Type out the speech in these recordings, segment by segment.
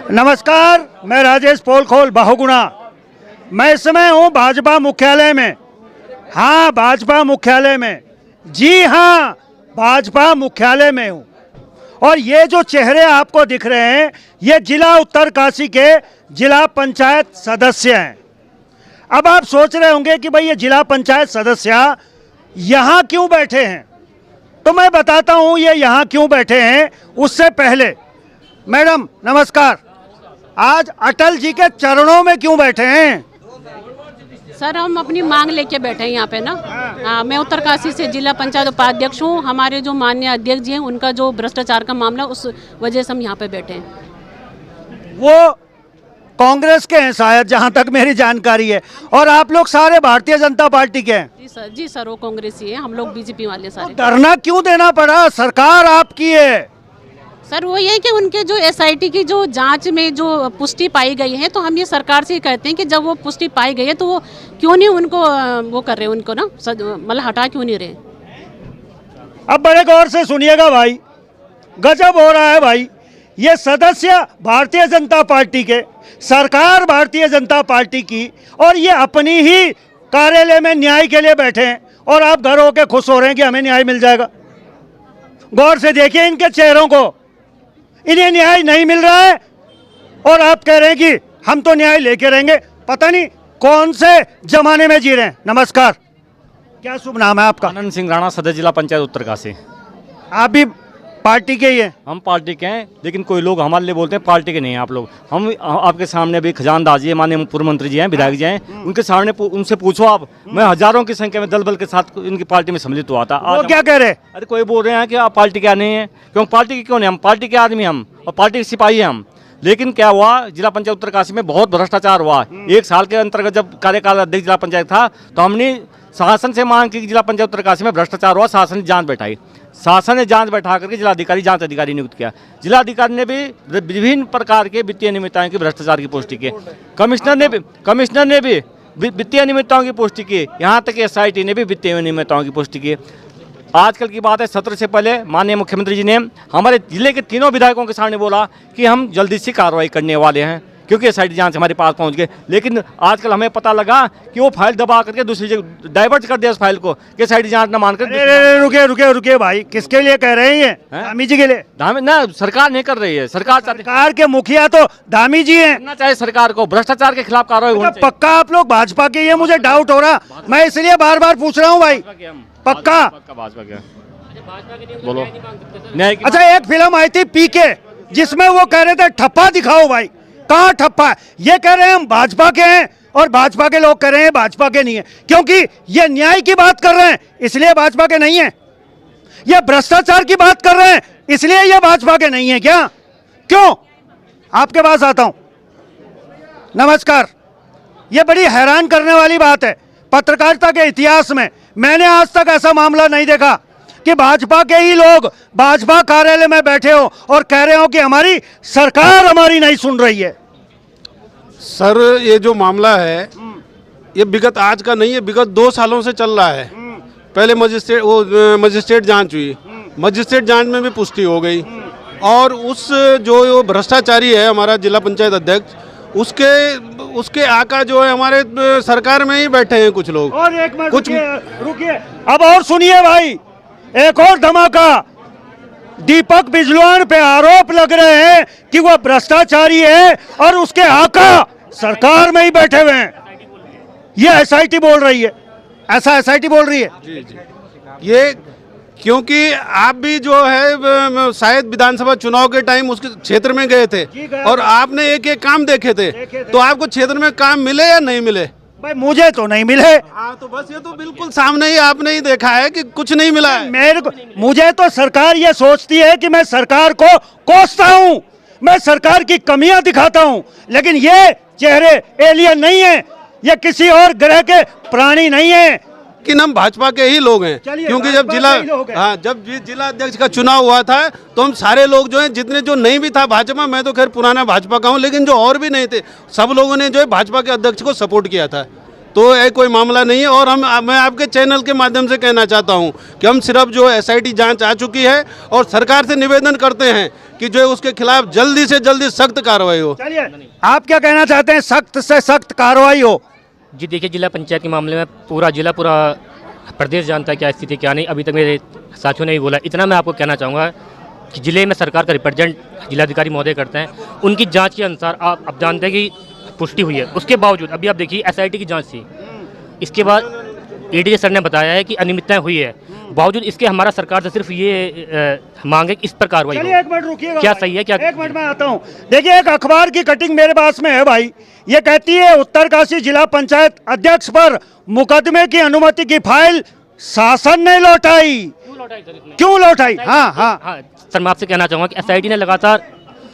नमस्कार, मैं राजेश पोलखोल बहुगुणा। मैं इस समय हूँ भाजपा मुख्यालय में। हाँ, भाजपा मुख्यालय में, जी हाँ, भाजपा मुख्यालय में हूँ। और ये जो चेहरे आपको दिख रहे हैं, ये जिला उत्तरकाशी के जिला पंचायत सदस्य हैं। अब आप सोच रहे होंगे कि भाई ये जिला पंचायत सदस्य यहाँ क्यों बैठे हैं, तो मैं बताता हूँ ये यहाँ क्यों बैठे हैं। उससे पहले मैडम नमस्कार, आज अटल जी के चरणों में क्यों बैठे हैं? सर, हम अपनी मांग लेके बैठे हैं यहाँ पे ना। मैं उत्तरकाशी से जिला पंचायत उपाध्यक्ष हूँ। हमारे जो माननीय अध्यक्ष जी हैं, उनका जो भ्रष्टाचार का मामला, उस वजह से हम यहाँ पे बैठे हैं। वो कांग्रेस के हैं शायद, जहाँ तक मेरी जानकारी है, और आप लोग सारे भारतीय जनता पार्टी के हैं। जी सर, वो कांग्रेस ही है, हम लोग बीजेपी वाले सारे। धरना क्यों देना पड़ा? सरकार आपकी है। सर, वो ये है कि उनके जो एसआईटी की जो जांच में जो पुष्टि पाई गई है, तो हम ये सरकार से कहते हैं कि जब वो पुष्टि पाई गई है तो वो क्यों नहीं उनको वो कर रहे, उनको ना मतलब हटा क्यों नहीं रहे। अब बड़े गौर से सुनिएगा भाई, गजब हो रहा है भाई। ये सदस्य भारतीय जनता पार्टी के, सरकार भारतीय जनता पार्टी की, और ये अपनी ही कार्यालय में न्याय के लिए बैठे हैं, और आप घर होके खुश हो रहे हैं कि हमें न्याय मिल जाएगा। गौर से देखिए इनके चेहरों को, इन्हें न्याय नहीं मिल रहा है और आप कह रहे हैं कि हम तो न्याय लेके रहेंगे। पता नहीं कौन से जमाने में जी रहे हैं। नमस्कार, क्या शुभ नाम है आपका? आनंद सिंह राणा, सदस्य जिला पंचायत उत्तरकाशी। आप भी पार्टी के ही हैं? हम पार्टी के हैं, लेकिन कोई लोग हमारे लिए बोलते हैं पार्टी के नहीं हैं आप लोग। हम आपके सामने भी खजानदार जी, माननीय पूर्व मंत्री जी हैं, विधायक जी हैं, उनके सामने उनसे पूछो आप। मैं हजारों की संख्या में दल बल के साथ इनकी पार्टी में सम्मिलित हुआ था। वो क्या कह रहे? अरे कोई बोल रहे हैं कि आप पार्टी क्या नहीं है, क्यों पार्टी के क्यों नहीं? हम पार्टी के आदमी, हम और पार्टी के सिपाही हैं हम। लेकिन क्या हुआ, जिला पंचायत उत्तरकाशी में बहुत भ्रष्टाचार हुआ। एक साल के अंतर्गत जब कार्यकाल अध्यक्ष जिला पंचायत था, तो हमने शासन से मांग की कि जिला पंचायत उत्तरकाशी में भ्रष्टाचार हुआ। शासन ने जांच बैठाई, शासन ने जांच बैठा करके जिलाधिकारी जांच अधिकारी नियुक्त किया। जिलाधिकारी ने भी विभिन्न प्रकार के वित्तीय अनियमितताओं की भ्रष्टाचार की पुष्टि की। कमिश्नर ने भी वित्तीय अनियमितताओं की पुष्टि की। यहाँ तक एसआईटी ने भी वित्तीय अनियमितताओं की पुष्टि की। आजकल की बात है, सत्र से पहले माननीय मुख्यमंत्री जी ने हमारे जिले के तीनों विधायकों के सामने बोला कि हम जल्दी से कार्रवाई करने वाले हैं, क्योंकि एसआईटी जांच हमारे पास पहुंच गए। लेकिन आजकल हमें पता लगा कि वो फाइल दबा करके दूसरी जगह डाइवर्ट कर दिया उस फाइल को, कि एसआईटी जांच न मानकर। रुके भाई, किसके लिए कह रहे हैं ये? धामी जी के लिए? धामी ना, सरकार नहीं कर रही है। सरकार के मुखिया तो धामी जी हैं। करना चाहिए सरकार को, भ्रष्टाचार के खिलाफ कार्रवाई होनी चाहिए। पक्का आप लोग भाजपा के? ये मुझे डाउट हो रहा, मैं इसलिए बार बार पूछ रहा हूँ भाई। पक्का भाजपा के बोलो। अच्छा, एक फिल्म आई थी पीके, जिसमें वो कह रहे थे ठप्पा दिखाओ भाई। कहाँ ठप्पा है? ये कह रहे हैं हम भाजपा के हैं, और भाजपा के लोग कह रहे हैं भाजपा के नहीं है, क्योंकि ये न्याय की बात कर रहे हैं इसलिए भाजपा के नहीं है। ये भ्रष्टाचार की बात कर रहे हैं इसलिए ये भाजपा के नहीं है क्या? क्यों? आपके पास आता हूं। नमस्कार, ये बड़ी हैरान करने वाली बात है। पत्रकारिता के इतिहास में मैंने आज तक ऐसा मामला नहीं देखा कि भाजपा के ही लोग भाजपा कार्यालय में बैठे हो और कह रहे हो कि हमारी सरकार हमारी नहीं सुन रही है। सर, ये जो मामला है ये विगत आज का नहीं है, विगत 2 सालों से चल रहा है। पहले मजिस्ट्रेट जांच हुई, मजिस्ट्रेट जांच में भी पुष्टि हो गई, और उस जो भ्रष्टाचारी है हमारा जिला पंचायत अध्यक्ष, उसके आका जो है हमारे सरकार में ही बैठे हैं कुछ लोग। और एक मिनट रुकिए, अब और सुनिए भाई, एक और धमाका। दीपक बिजलान पे आरोप लग रहे हैं कि वो भ्रष्टाचारी है और उसके आका सरकार में ही बैठे हुए हैं। ये एसआईटी बोल रही है, ऐसा एसआईटी बोल रही है। जी। ये क्योंकि आप भी जो है शायद विधानसभा चुनाव के टाइम उसके क्षेत्र में गए थे, और आपने एक एक काम देखे थे, तो आपको क्षेत्र में काम मिले या नहीं मिले? भाई मुझे तो नहीं मिले। हाँ, तो बस ये तो बिल्कुल सामने ही आपने ही देखा है कि कुछ नहीं मिला है। मुझे तो सरकार ये सोचती है कि मैं सरकार को कोसता हूँ, मैं सरकार की कमियां दिखाता हूँ, लेकिन ये चेहरे एलियन नहीं है, ये किसी और ग्रह के प्राणी नहीं है। कि हम भाजपा के ही लोग हैं, क्योंकि जब जिला अध्यक्ष का चुनाव हुआ था, तो हम सारे लोग जो हैं, जितने जो नहीं भी था भाजपा, मैं तो खैर पुराना भाजपा का हूं, लेकिन जो और भी नहीं थे, सब लोगों ने जो है भाजपा के अध्यक्ष को सपोर्ट किया था। तो ये कोई मामला नहीं है। और मैं आपके चैनल के माध्यम से कहना चाहता हूं कि हम सिर्फ जो एसआईटी जांच आ चुकी है और सरकार से निवेदन करते हैं कि जो है उसके खिलाफ जल्दी से जल्दी सख्त कार्रवाई हो। चलिए, आप क्या कहना चाहते हैं? सख्त से सख्त कार्रवाई हो। जी देखिए, जिला पंचायत के मामले में पूरा प्रदेश जानता है क्या स्थिति क्या नहीं। अभी तक मेरे साथियों ने भी बोला। इतना मैं आपको कहना चाहूँगा कि जिले में सरकार का रिप्रेजेंट जिलाधिकारी महोदय करते हैं, उनकी जांच के अनुसार आप अब जानते हैं कि पुष्टि हुई है। उसके बावजूद अभी आप देखिए SIT की जांच थी, इसके बाद ADG सर ने बताया है कि अनियमितताएं हुई है। बावजूद इसके हमारा सरकार से सिर्फ ये मांग है कि इस पर कार्रवाई चलिए हो। एक मिनट रुकिएगा क्या भाई। सही है क्या? एक मिनट में आता हूँ। देखिए, एक अखबार की कटिंग मेरे पास में है भाई। ये कहती है उत्तरकाशी जिला पंचायत अध्यक्ष पर मुकदमे की अनुमति की फाइल शासन ने लौटाई। क्यों लौटाई? हाँ हाँ हाँ सर, मैं आपसे कहना चाहूँगा कि SIT ने लगातार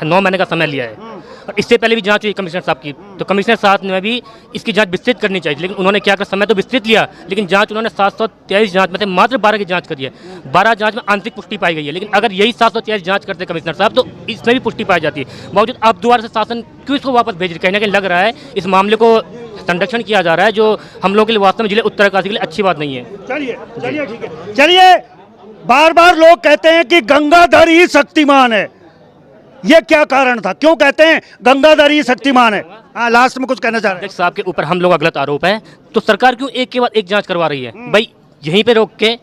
9 महीने का समय लिया है और इससे पहले भी जांच हुई कमिश्नर साहब की, तो कमिश्नर साहब ने भी इसकी जांच विस्तृत करनी चाहिए, लेकिन उन्होंने क्या कर समय तो विस्तृत लिया, लेकिन जांच उन्होंने 723 जांच में से मात्र 12 की जांच करी है। 12 जांच में आंतरिक पुष्टि पाई गई है, लेकिन अगर यही 723 जांच करते कमिश्नर साहब तो इसमें भी पुष्टि पाई जाती है। बावजूद अब दोबारा से शासन क्यों इसको वापस भेज रही? कहीं ना कहीं लग रहा है इस मामले को संरक्षण किया जा रहा है, जो हम लोग के लिए वास्तव में जिले उत्तरकाशी के लिए अच्छी बात नहीं है। चलिए चलिए ठीक है। चलिए, बार बार लोग कहते हैं कि गंगाधर ही शक्तिमान है। ये क्या कारण था? क्यों कहते हैं गंगाधर ही शक्तिमान है? हाँ, लास्ट में कुछ कहना चाह रहे हैं? अध्यक्ष साहब के ऊपर हम लोग का गलत आरोप है, तो सरकार क्यों एक के बाद एक जांच करवा रही है? भाई यहीं पे रोक के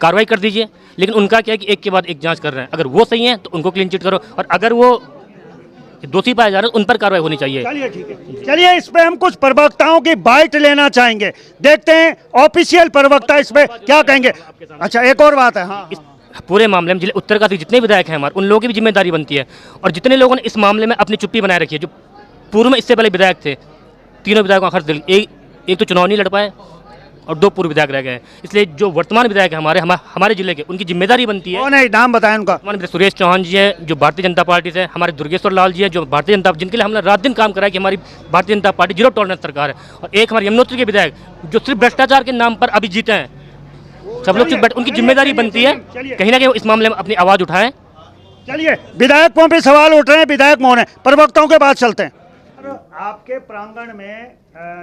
कार्रवाई कर दीजिए, लेकिन उनका क्या है कि एक के बाद एक जांच कर रहे हैं। अगर वो सही है तो उनको क्लीन चिट करो, और अगर वो दोषी पाए जा रहे हैं उन पर कार्रवाई होनी चाहिए। चलिए ठीक है। चलिए, इस पे हम कुछ प्रवक्ताओं की बाइट लेना चाहेंगे। देखते हैं ऑफिशियल प्रवक्ता इस पे क्या कहेंगे। अच्छा, एक और बात है। हाँ, इस पूरे मामले में जिले उत्तरकाशी जितने विधायक हैं हमारे, उन लोगों की भी जिम्मेदारी बनती है, और जितने लोगों ने इस मामले में अपनी चुप्पी बनाए रखी है, जो पूर्व में इससे पहले विधायक थे, तीनों विधायकों का खर्च एक तो चुनाव नहीं लड़ पाए और 2 पूर्व विधायक रह गए हैं। इसलिए जो वर्तमान विधायक हैं हमारे जिले के, उनकी जिम्मेदारी बनती है। कौन है? नाम बताएं उनका। हमारे सुरेश चौहान जी हैं जो भारतीय जनता पार्टी से, हमारे दुर्गेश्वर लाल जी हैं जो भारतीय जनता, जिनके लिए हमने रात दिन काम करा है कि हमारी भारतीय जनता पार्टी 0 टॉलरेंस सरकार है, और एक हमारे यमुनोत्री के विधायक जो सिर्फ भ्रष्टाचार के नाम पर अभी जीते हैं। सब लोग चुप बैठ, उनकी जिम्मेदारी बनती है कहीं ना कहीं वो इस मामले में अपनी आवाज़ उठाएं। चलिए, विधायकों पे सवाल उठ रहे हैं, विधायक मौन है, प्रवक्ताओं के बाद चलते हैं। आपके प्रांगण में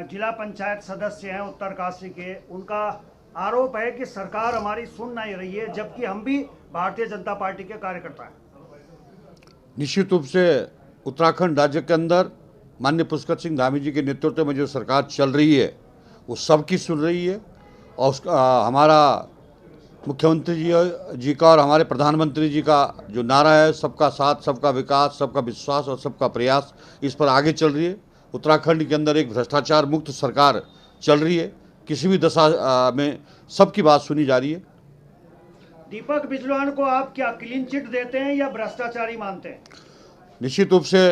जिला पंचायत सदस्य हैं उत्तरकाशी के, उनका आरोप है कि सरकार हमारी सुन नहीं रही है, जबकि हम भी भारतीय जनता पार्टी के कार्यकर्ता हैं। निश्चित रूप से उत्तराखंड राज्य के अंदर माननीय पुष्कर सिंह धामी जी के नेतृत्व में जो सरकार चल रही है वो सबकी सुन रही है, और हमारा मुख्यमंत्री जी का और हमारे प्रधानमंत्री जी का जो नारा है, सबका साथ, सबका विकास, सबका विश्वास और सबका प्रयास, इस पर आगे चल रही है। उत्तराखंड के अंदर एक भ्रष्टाचार मुक्त सरकार चल रही है। किसी भी दशा में सबकी बात सुनी जा रही है। दीपक बिजलान को आप क्या क्लीन चिट देते हैं या भ्रष्टाचारी मानते हैं? निश्चित रूप से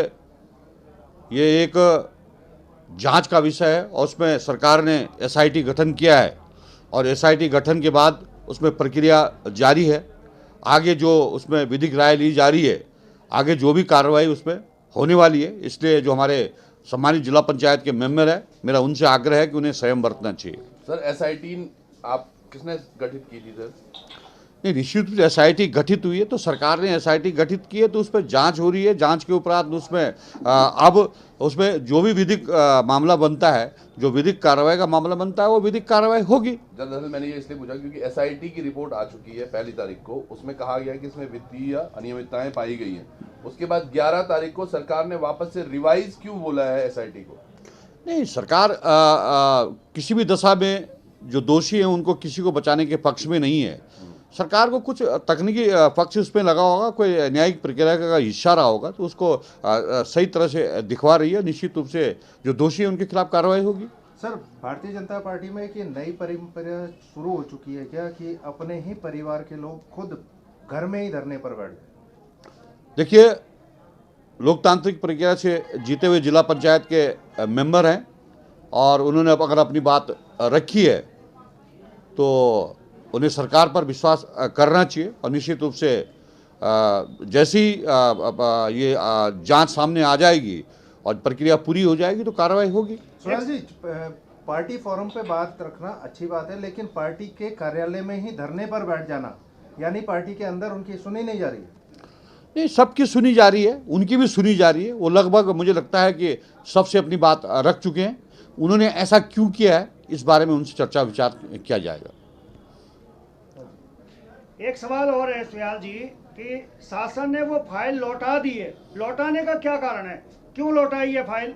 ये एक जांच का विषय है, और उसमें सरकार ने SIT गठन किया है, और SIT गठन के बाद उसमें प्रक्रिया जारी है। आगे जो उसमें विधिक राय ली जा रही है, आगे जो भी कार्रवाई उसमें होने वाली है, इसलिए जो हमारे सम्मानित जिला पंचायत के मेंबर है, मेरा उनसे आग्रह है कि उन्हें संयम बरतना चाहिए। सर SIT आप किसने गठित की थी सर? नहीं, निश्चित रूप से SIT गठित हुई है तो सरकार ने SIT गठित की है, तो उस पर जांच हो रही है। जांच के उपरांत उसमें अब उसमें जो भी विधिक मामला बनता है, जो विधिक कार्रवाई का मामला बनता है, वो विधिक कार्रवाई होगी। दरअसल मैंने ये इसलिए पूछा क्योंकि SIT की रिपोर्ट आ चुकी है 1 तारीख को, उसमें कहा गया कि इसमें वित्तीय अनियमितताएं पाई गई हैं। उसके बाद 11 तारीख को सरकार ने वापस से रिवाइज क्यों बोला है SIT को? नहीं, सरकार किसी भी दशा में जो दोषी हैं उनको किसी को बचाने के पक्ष में नहीं है। सरकार को कुछ तकनीकी पक्ष उसमें लगा होगा, कोई न्यायिक प्रक्रिया का हिस्सा रहा होगा, तो उसको सही तरह से दिखवा रही है। निश्चित रूप से जो दोषी है उनके खिलाफ कार्रवाई होगी। सर, भारतीय जनता पार्टी में एक ये नई परंपरा शुरू हो चुकी है क्या कि अपने ही परिवार के लोग खुद घर में ही धरने पर बैठ गए? देखिए, लोकतांत्रिक प्रक्रिया से जीते हुए जिला पंचायत के मेंबर हैं, और उन्होंने अगर अपनी बात रखी है तो उन्हें सरकार पर विश्वास करना चाहिए, और निश्चित रूप से जैसी ये जांच सामने आ जाएगी और प्रक्रिया पूरी हो जाएगी तो कार्रवाई होगी। सुरेश जी, पार्टी फोरम पे बात रखना अच्छी बात है, लेकिन पार्टी के कार्यालय में ही धरने पर बैठ जाना, यानी पार्टी के अंदर उनकी सुनी नहीं जा रही है? नहीं, सबकी सुनी जा रही है, उनकी भी सुनी जा रही है। वो लगभग मुझे लगता है कि सबसे अपनी बात रख चुके हैं। उन्होंने ऐसा क्यों किया है, इस बारे में उनसे चर्चा विचार किया जाएगा। एक सवाल और है सुयाल जी, कि शासन ने वो फाइल लौटा दी है, लौटाने का क्या कारण है, क्यों लौटाई ये फाइल?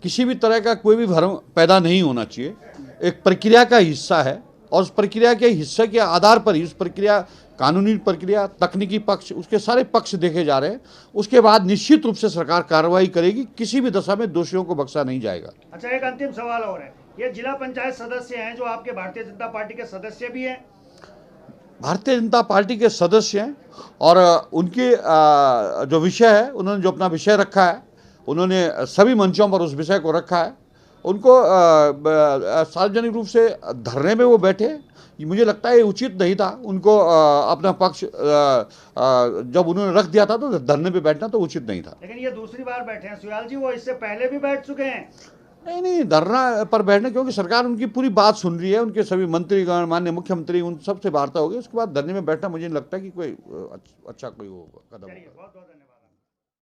किसी भी तरह का कोई भी भ्रम पैदा नहीं होना चाहिए। एक प्रक्रिया का हिस्सा है और उस प्रक्रिया के हिस्से के आधार पर ही उस प्रक्रिया, कानूनी प्रक्रिया, तकनीकी पक्ष, उसके सारे पक्ष देखे जा रहे हैं। उसके बाद निश्चित रूप से सरकार कार्रवाई करेगी, किसी भी दशा में दोषियों को बख्शा नहीं जाएगा। अच्छा, एक अंतिम सवाल और है, ये जिला पंचायत सदस्य हैं जो आपके भारतीय जनता पार्टी के सदस्य भी हैं? भारतीय जनता पार्टी के सदस्य हैं और उनके जो विषय है, उन्होंने जो अपना विषय रखा है, उन्होंने सभी मंचों पर उस विषय को रखा है। उनको सार्वजनिक रूप से धरने में वो बैठे, मुझे लगता है ये उचित नहीं था। उनको अपना पक्ष जब उन्होंने रख दिया था तो धरने पे बैठना तो उचित नहीं था। लेकिन ये दूसरी बार बैठे हैं सुयाल जी, वो इससे पहले भी बैठ चुके हैं। नहीं, धरना पर बैठने, क्योंकि सरकार उनकी पूरी बात सुन रही है, उनके सभी मंत्रीगण, माननीय मुख्यमंत्री, उन सबसे वार्ता होगी, उसके बाद धरने में बैठना मुझे नहीं लगता कि कोई अच्छा कोई कदम होगा। बहुत बहुत धन्यवाद।